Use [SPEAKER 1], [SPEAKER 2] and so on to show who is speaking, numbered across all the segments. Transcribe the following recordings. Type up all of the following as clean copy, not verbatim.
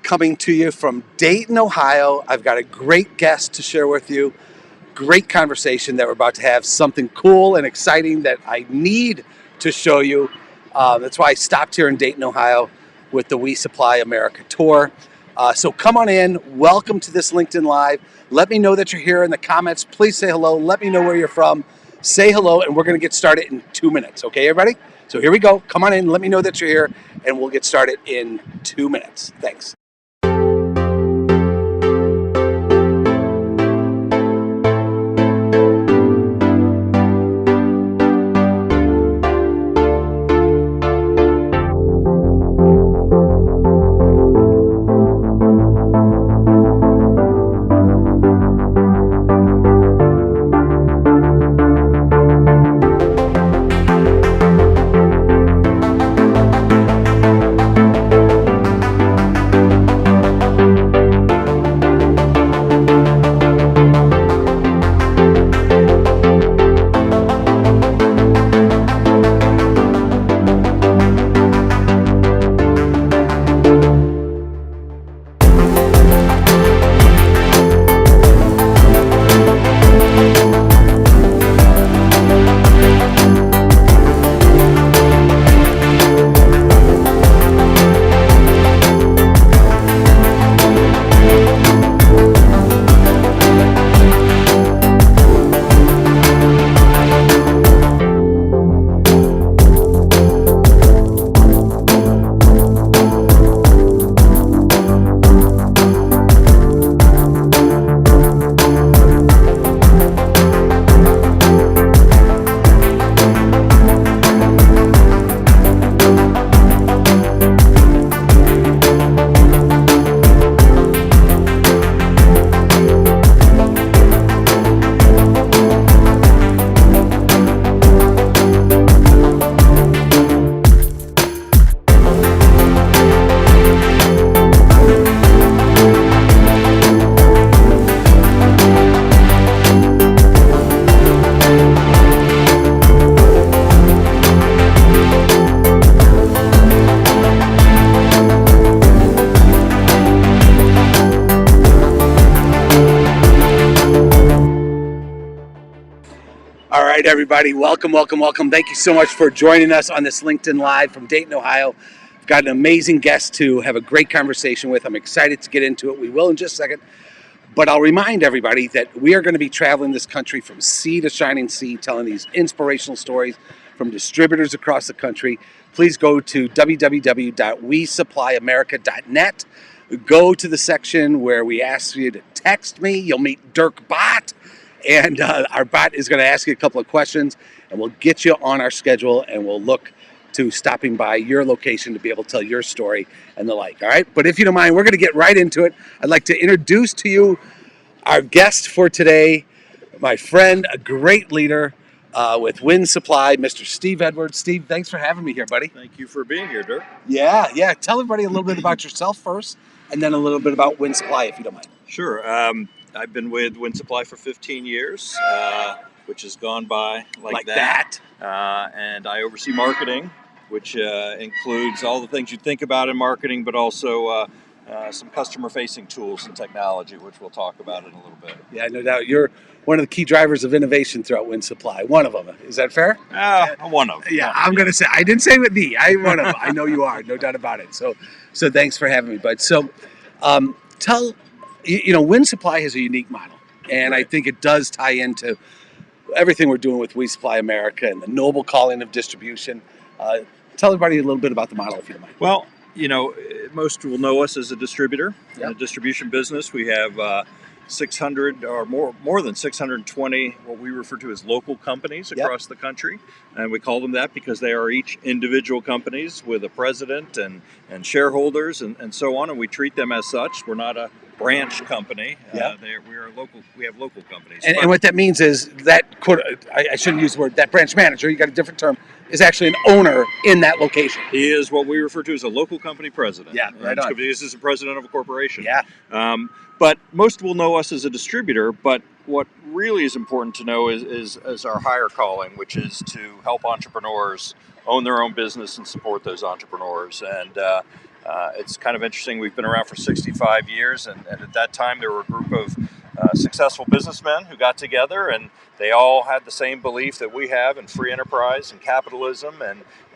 [SPEAKER 1] coming to you from Dayton, Ohio. I've got a great guest to share with you. Great conversation that we're about to have. Something cool and exciting that I need to show you. That's why I stopped here in Dayton, Ohio with the We Supply America tour. So come on in. Welcome to this LinkedIn Live. Let me know that you're here in the comments. Please say hello. Let me know where you're from. Say hello, and we're going to get started in 2 minutes. Okay, everybody? So here we go. Come on in. Let me know that you're here, and we'll get started in 2 minutes. Thanks. All right, everybody, welcome. Thank you so much for joining us on this LinkedIn Live from Dayton, Ohio. I've got an amazing guest to have a great conversation with. I'm excited to get into it. We will in just a second. But I'll remind everybody that we are going to be traveling this country from sea to shining sea, telling these inspirational stories from distributors across the country. Please go to www.wesupplyamerica.net. Go to the section where we ask you to text me. You'll meet Dirk Bot. And our bot is going to ask you a couple of questions, and we'll get you on our schedule, and we'll look to stopping by your location to be able to tell your story and the like. All right. But if you don't mind, we're going to get right into it. I'd like to introduce to you our guest for today, my friend, a great leader with Wind Supply, Mr. Steve Edwards. Steve, thanks for having me here, buddy.
[SPEAKER 2] Thank you for being here, Dirk.
[SPEAKER 1] Yeah. Tell everybody a little bit about yourself first, and then a little bit about Wind Supply, if you don't mind.
[SPEAKER 2] Sure. I've been with Wind Supply for 15 years, which has gone by like that. And I oversee marketing, which includes all the things you think about in marketing, but also some customer-facing tools and technology, which we'll talk about in a little bit.
[SPEAKER 1] Yeah, no doubt. You're one of the key drivers of innovation throughout Wind Supply. One of them. Is that fair?
[SPEAKER 2] One of them.
[SPEAKER 1] Yeah, I'm going to say. I didn't say with me. I'm one of them. I know you are. No doubt about it. So thanks for having me, bud. So tell... Wind Supply has a unique model, and right. I think it does tie into everything we're doing with We Supply America and the noble calling of distribution. Tell everybody a little bit about the model, if you don't mind.
[SPEAKER 2] Well, most will know us as a distributor. Yep. In the distribution business, we have 600 or more than 620 what we refer to as local companies across the country, and we call them that because they are each individual companies with a president and shareholders and so on, and we treat them as such. We're not a branch company. We are local. We have local companies.
[SPEAKER 1] And what that means is that I shouldn't use the word that branch manager. You got a different term. Is actually an owner in that location.
[SPEAKER 2] He is what we refer to as a local company president.
[SPEAKER 1] Yeah, right on.
[SPEAKER 2] This is the president of a corporation.
[SPEAKER 1] Yeah.
[SPEAKER 2] But most will know us as a distributor. But what really is important to know is our higher calling, which is to help entrepreneurs own their own business and support those entrepreneurs. It's kind of interesting. We've been around for 65 years, and at that time there were a group of successful businessmen who got together, and they all had the same belief that we have in free enterprise and capitalism,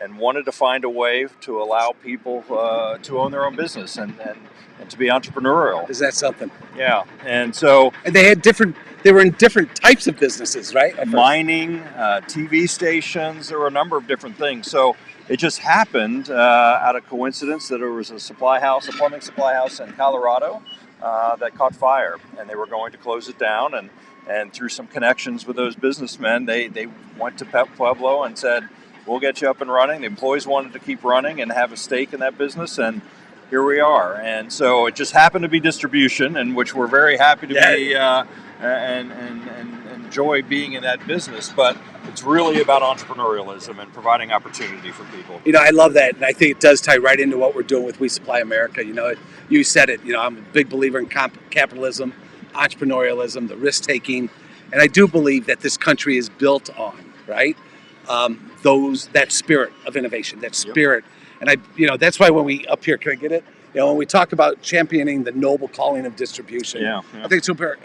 [SPEAKER 2] and wanted to find a way to allow people to own their own business and to be entrepreneurial.
[SPEAKER 1] Is that something?
[SPEAKER 2] Yeah, and so
[SPEAKER 1] and they were in different types of businesses, right?
[SPEAKER 2] Mining, TV stations, there were a number of different things. So it just happened out of coincidence that there was a plumbing supply house in Colorado that caught fire, and they were going to close it down. And through some connections with those businessmen, they went to Pueblo and said, "We'll get you up and running." The employees wanted to keep running and have a stake in that business, and here we are. And so it just happened to be distribution, in which we're very happy to be and enjoy being in that business. But it's really about entrepreneurialism and providing opportunity for people.
[SPEAKER 1] I love that, and I think it does tie right into what we're doing with We Supply America. You said it. I'm a big believer in capitalism, entrepreneurialism, the risk taking, and I do believe that this country is built on that spirit of innovation, that spirit. And that's why when we up here, can I get it? When we talk about championing the noble calling of distribution, I think it's super.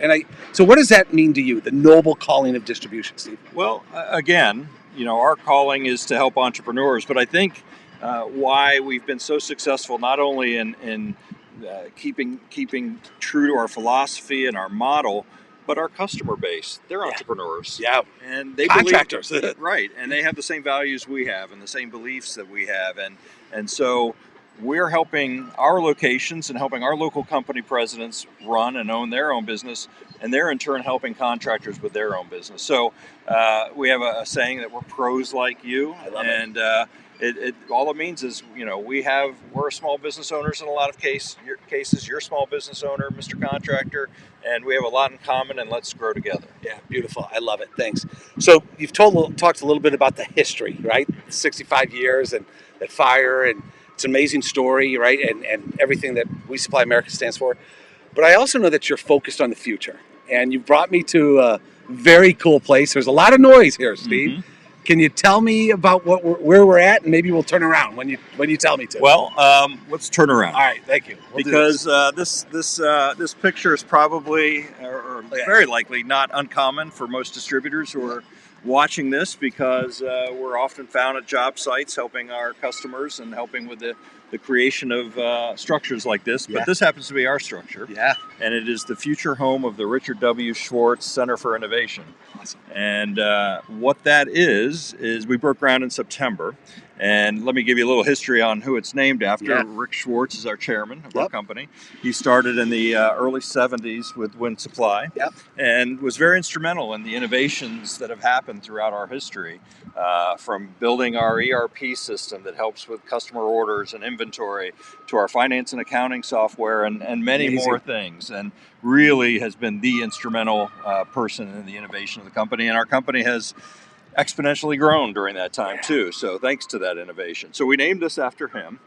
[SPEAKER 1] So what does that mean to you, the noble calling of distribution, Steve?
[SPEAKER 2] Well, again, our calling is to help entrepreneurs, but I think why we've been so successful, not only in keeping true to our philosophy and our model, but our customer base, they're entrepreneurs.
[SPEAKER 1] Yeah.
[SPEAKER 2] And they
[SPEAKER 1] contractors.
[SPEAKER 2] Right. And they have the same values we have and the same beliefs that we have. And so we're helping our locations and helping our local company presidents run and own their own business, and they're in turn helping contractors with their own business. So we have a saying that we're pros like you.
[SPEAKER 1] I love
[SPEAKER 2] it. It all it means is, we're small business owners in a lot of cases. You're a small business owner, Mr. Contractor, and we have a lot in common, and let's grow together.
[SPEAKER 1] Yeah, beautiful. I love it. Thanks. So you've talked a little bit about the history, right? 65 years and that fire, and it's an amazing story, right? And everything that We Supply America stands for. But I also know that you're focused on the future, and you brought me to a very cool place. There's a lot of noise here, Steve. Mm-hmm. Can you tell me about where we're at, and maybe we'll turn around when you tell me to?
[SPEAKER 2] Well, let's turn around.
[SPEAKER 1] All right, thank you.
[SPEAKER 2] Because this picture is probably, or very likely, not uncommon for most distributors who are watching this, because we're often found at job sites helping our customers and helping with the creation of structures like this. But this happens to be our structure.
[SPEAKER 1] Yeah.
[SPEAKER 2] And it is the future home of the Richard W. Schwartz Center for Innovation.
[SPEAKER 1] Awesome.
[SPEAKER 2] And what that is we broke ground in September. And let me give you a little history on who it's named after.
[SPEAKER 1] Yeah.
[SPEAKER 2] Rick Schwartz is our chairman of our company. He started in the early 70s with Wind Supply, and was very instrumental in the innovations that have happened throughout our history, from building our ERP system that helps with customer orders and inventory, to our finance and accounting software, and many more things. And really has been the instrumental person in the innovation of the company. And our company has exponentially grown during that time too. So thanks to that innovation. So we named this after him,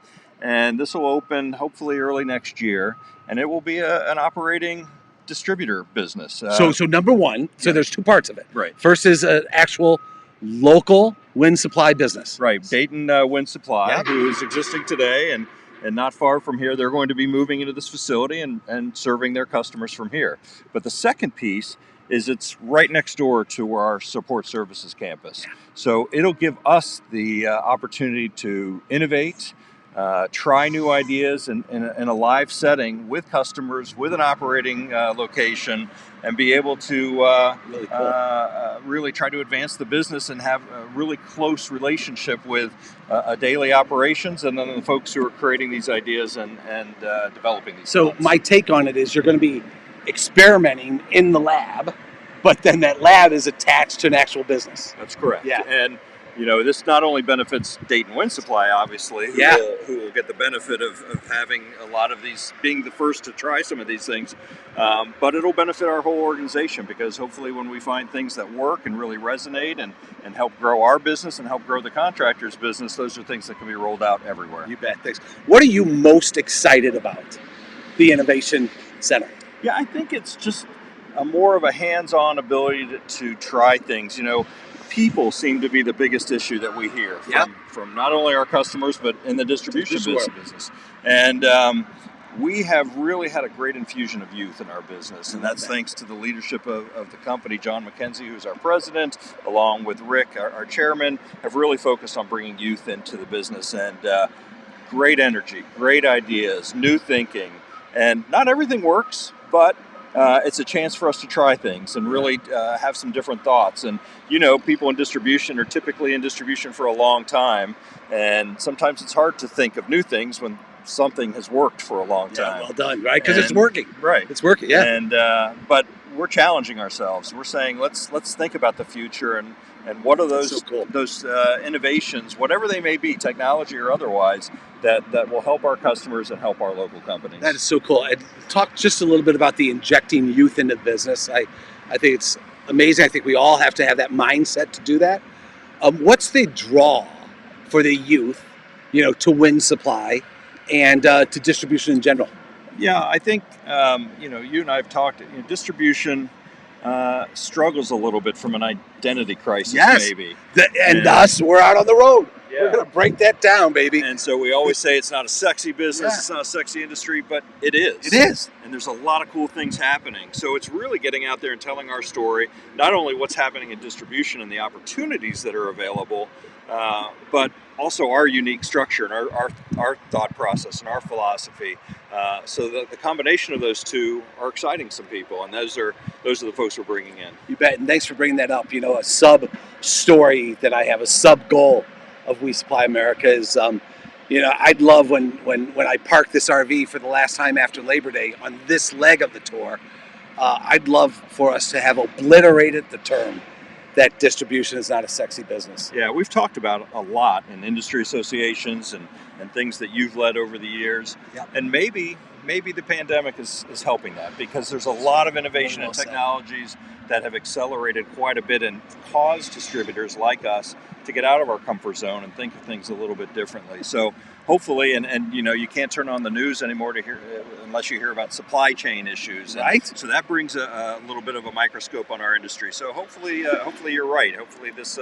[SPEAKER 2] and this will open hopefully early next year, and it will be an operating distributor business.
[SPEAKER 1] So number one, there's two parts of it.
[SPEAKER 2] Right.
[SPEAKER 1] First is an actual local Wind Supply business.
[SPEAKER 2] Right. Dayton Wind Supply, who is existing today, and not far from here, they're going to be moving into this facility and serving their customers from here. But the second piece is it's right next door to our support services campus. So it'll give us the opportunity to innovate, try new ideas in a live setting with customers, with an operating location, and be able to really try to advance the business and have a really close relationship with a daily operations, and then the folks who are creating these ideas and developing these.
[SPEAKER 1] So my take on it is you're going to be experimenting in the lab, but then that lab is attached to an actual business.
[SPEAKER 2] That's correct.
[SPEAKER 1] Yeah.
[SPEAKER 2] And this not only benefits Dayton Wind Supply, obviously, who will get the benefit of having a lot of these, being the first to try some of these things, but it'll benefit our whole organization, because hopefully when we find things that work and really resonate and help grow our business and help grow the contractor's business, those are things that can be rolled out everywhere.
[SPEAKER 1] You bet. Thanks. What are you most excited about the Innovation Center?
[SPEAKER 2] Yeah, I think it's just more of a hands-on ability to try things. people seem to be the biggest issue that we hear from not only our customers, but in the distribution business. And we have really had a great infusion of youth in our business, and that's thanks to the leadership of the company. John McKenzie, who's our president, along with Rick, our chairman, have really focused on bringing youth into the business, and great energy, great ideas, new thinking. And not everything works, but it's a chance for us to try things and really have some different thoughts. And people in distribution are typically in distribution for a long time, and sometimes it's hard to think of new things when something has worked for a long time.
[SPEAKER 1] Well done, right? Because it's working.
[SPEAKER 2] Right.
[SPEAKER 1] It's working, yeah.
[SPEAKER 2] And but we're challenging ourselves. We're saying let's think about the future and what are those those innovations, whatever they may be, technology or otherwise, that will help our customers and help our local companies.
[SPEAKER 1] That is so cool. And talk just a little bit about the injecting youth into the business. I think it's amazing. I think we all have to have that mindset to do that. What's the draw for the youth, to win supply and to distribution in general?
[SPEAKER 2] Yeah, I think you and I have talked. Distribution struggles a little bit from an identity crisis, maybe.
[SPEAKER 1] Thus, we're out on the road. Yeah. We're going to break that down, baby.
[SPEAKER 2] And so we always say it's not a sexy business, it's not a sexy industry, but it is.
[SPEAKER 1] It is.
[SPEAKER 2] And there's a lot of cool things happening. So it's really getting out there and telling our story, not only what's happening in distribution and the opportunities that are available, but also our unique structure and our thought process and our philosophy. So the combination of those two are exciting some people, and those are the folks we're bringing in.
[SPEAKER 1] You bet, and thanks for bringing that up. A sub story that I have, a sub goal of We Supply America is, I'd love when I park this RV for the last time after Labor Day on this leg of the tour, I'd love for us to have obliterated the term that distribution is not a sexy business.
[SPEAKER 2] Yeah, we've talked about it a lot in industry associations and things that you've led over the years. Yep. And maybe the pandemic is helping that, because there's a lot of innovation and technologies that have accelerated quite a bit and caused distributors like us to get out of our comfort zone and think of things a little bit differently. So hopefully, and you can't turn on the news anymore to hear unless you hear about supply chain issues.
[SPEAKER 1] Right.
[SPEAKER 2] And so that brings a little bit of a microscope on our industry. So hopefully you're right. Hopefully this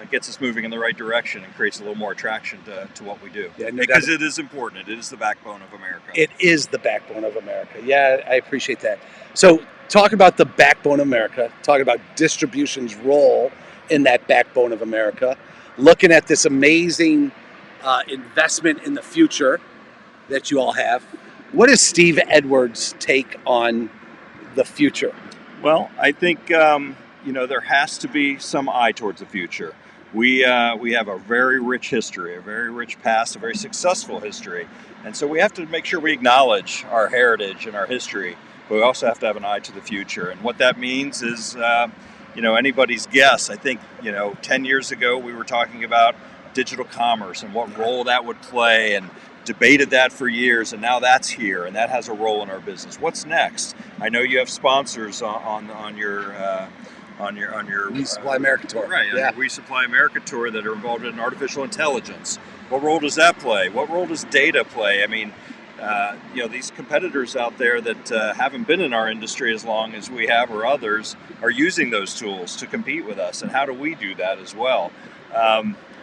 [SPEAKER 2] gets us moving in the right direction and creates a little more attraction to what we do. Yeah, because it is important. It is the backbone of America.
[SPEAKER 1] It is the backbone of America. Yeah, I appreciate that. So talk about the backbone of America. Talk about distribution's role in that backbone of America. Looking at this amazing investment in the future that you all have. What is Steve Edwards' take on the future?
[SPEAKER 2] Well, I think there has to be some eye towards the future. We have a very rich history, a very rich past, a very successful history, and so we have to make sure we acknowledge our heritage and our history. But we also have to have an eye to the future, and what that means is anybody's guess. I think 10 years ago we were talking about digital commerce and what role that would play, and debated that for years, and now that's here and that has a role in our business. What's next? I know you have sponsors on your
[SPEAKER 1] We Supply America tour.
[SPEAKER 2] Right, yeah. We Supply America tour that are involved in artificial intelligence. What role does that play? What role does data play? I mean, these competitors out there that haven't been in our industry as long as we have, or others, are using those tools to compete with us. And how do we do that as well?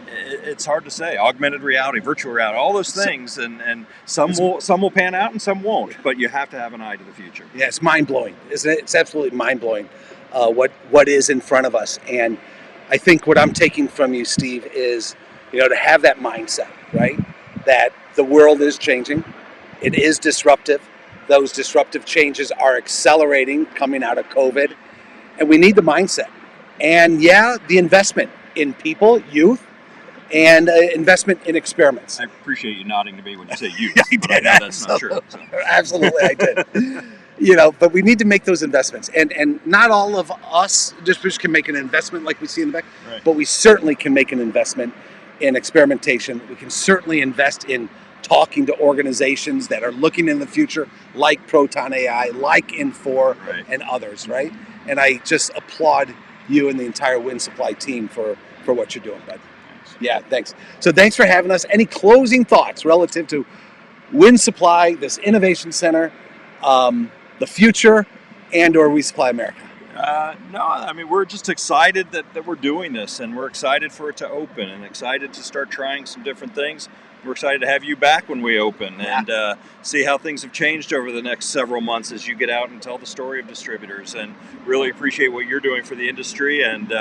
[SPEAKER 2] It's hard to say. Augmented reality, virtual reality, all those things, and some will pan out and some won't. But you have to have an eye to the future.
[SPEAKER 1] Yeah, it's mind blowing, isn't it? It's absolutely mind blowing what is in front of us. And I think what I'm taking from you, Steve, is to have that mindset, right? That the world is changing. It is disruptive. Those disruptive changes are accelerating coming out of COVID. And we need the mindset. And the investment in people, youth, and investment in experiments.
[SPEAKER 2] I appreciate you nodding to me when you say youth.
[SPEAKER 1] I did.
[SPEAKER 2] That's not true. So.
[SPEAKER 1] Absolutely, I did. But we need to make those investments. And not all of us distributors can make an investment like we see in the back, right. But we certainly can make an investment in experimentation. We can certainly invest in talking to organizations that are looking in the future, like Proton AI, like Infor, right. And others, right? And I just applaud you and the entire Win Supply team for what you're doing, bud. Thanks. Yeah, thanks. So thanks for having us. Any closing thoughts relative to Win Supply, this innovation center, the future, and or We Supply America?
[SPEAKER 2] No, I mean, we're just excited that we're doing this, and we're excited for it to open, and excited to start trying some different things. We're excited to have you back when we open, and see how things have changed over the next several months as you get out and tell the story of distributors. And really appreciate what you're doing for the industry and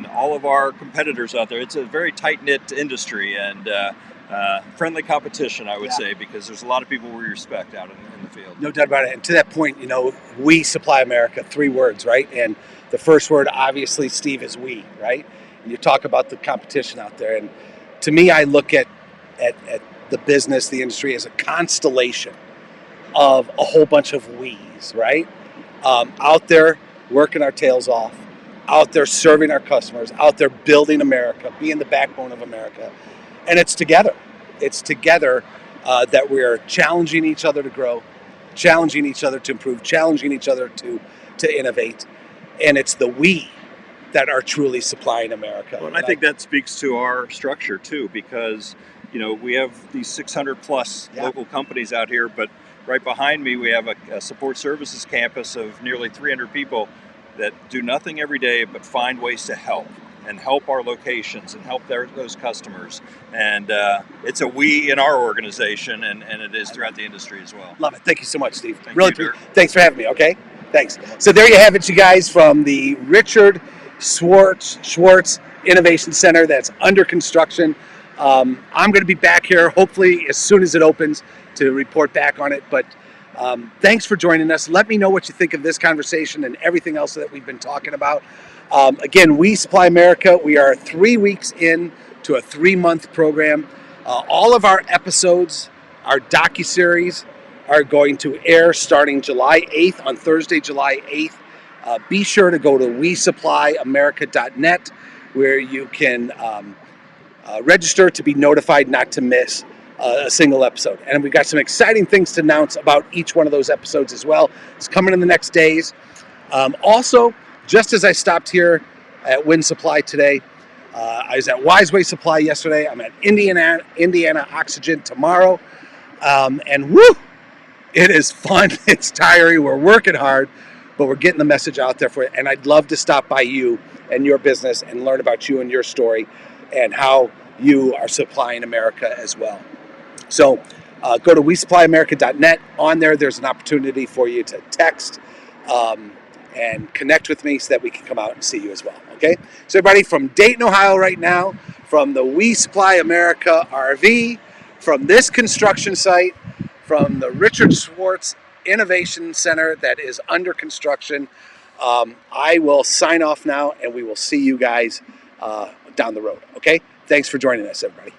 [SPEAKER 2] all of our competitors out there. It's a very tight-knit industry and friendly competition, I would say, because there's a lot of people we respect out in the field.
[SPEAKER 1] No doubt about it. And to that point, you know, we supply America, 3 words, right? And the first word, obviously, Steve, is we, right? And you talk about the competition out there. And to me, I look at the business, the industry, as a constellation of a whole bunch of we's, right? Out there working our tails off, out there serving our customers, out there building America, being the backbone of America. And it's together. It's together that we're challenging each other to grow, challenging each other to improve, challenging each other to innovate. And it's the we that are truly supplying America.
[SPEAKER 2] Well, and I think that speaks to our structure too, because you know we have these 600 plus local companies out here, but right behind me we have a support services campus of nearly 300 people that do nothing every day but find ways to help and help our locations and help those customers. And it's a we in our organization, and it is throughout the industry as well.
[SPEAKER 1] Love it. Thank you so much, Steve.
[SPEAKER 2] Thank you, Dirk.
[SPEAKER 1] Thanks for having me, okay? Thanks. So there you have it, you guys, from the Richard Schwartz Innovation Center that's under construction. I'm going to be back here hopefully as soon as it opens to report back on it. But thanks for joining us. Let me know what you think of this conversation and everything else that we've been talking about. Again, We Supply America. We are 3 weeks in to a 3-month program. All of our episodes, our docuseries, are going to air starting July 8th, on Thursday, July 8th. Be sure to go to WeSupplyAmerica.net, where you can register to be notified not to miss a single episode. And we've got some exciting things to announce about each one of those episodes as well. It's coming in the next days. Also, just as I stopped here at Win Supply today, I was at Wiseway Supply yesterday. I'm at Indiana Oxygen tomorrow. And woo, it is fun. It's tiring. We're working hard, but we're getting the message out there for it. And I'd love to stop by you and your business and learn about you and your story and how you are supplying America as well. So go to WeSupplyAmerica.net. On there, there's an opportunity for you to text and connect with me so that we can come out and see you as well, okay? So everybody from Dayton, Ohio right now, from the We Supply America RV, from this construction site, from the Richard Schwartz Innovation Center that is under construction, I will sign off now, and we will see you guys down the road, okay? Thanks for joining us, everybody.